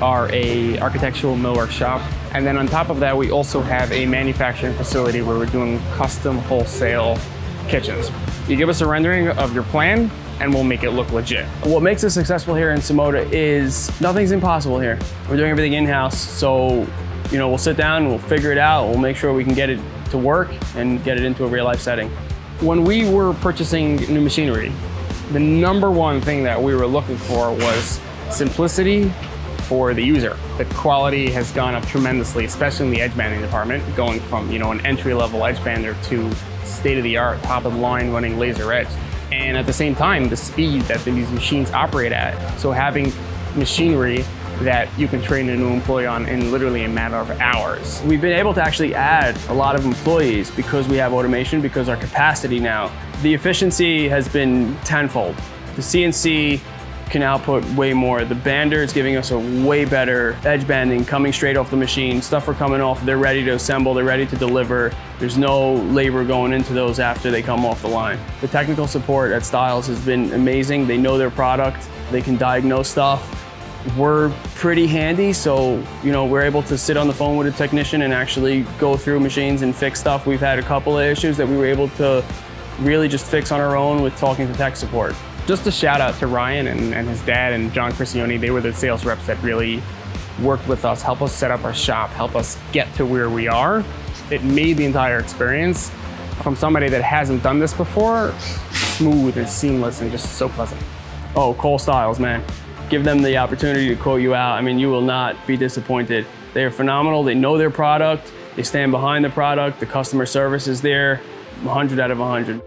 are a architectural millwork shop. And then on top of that, we also have a manufacturing facility where we're doing custom wholesale kitchens. You give us a rendering of your plan and we'll make it look legit. What makes us successful here in Somota is nothing's impossible here. We're doing everything in-house, so we'll sit down, we'll figure it out, we'll make sure we can get it to work and get it into a real life setting. When we were purchasing new machinery, the number one thing that we were looking for was simplicity for the user. The quality has gone up tremendously, especially in the edge banding department, going from an entry-level edgebander to state-of-the-art, top-of-the-line running laser edge. And at the same time, the speed that these machines operate at. So having machinery that you can train a new employee on in literally a matter of hours. We've been able to actually add a lot of employees because we have automation, because our capacity now. The efficiency has been tenfold. The CNC can output way more. The bander is giving us a way better edge banding coming straight off the machine. Stuff are coming off, they're ready to assemble, they're ready to deliver. There's no labor going into those after they come off the line. The technical support at Stiles has been amazing. They know their product, they can diagnose stuff. We're pretty handy, so we're able to sit on the phone with a technician and actually go through machines and fix stuff. We've had a couple of issues that we were able to really just fix on our own with talking to tech support. Just a shout out to Ryan and his dad and John Cristione. They were the sales reps that really worked with us, help us set up our shop, help us get to where we are. It made the entire experience, from somebody that hasn't done this before, smooth and seamless and just so pleasant. Oh, Cole Stiles, man. Give them the opportunity to quote you out. I mean, you will not be disappointed. They are phenomenal. They know their product. They stand behind the product. The customer service is there. 100 out of 100.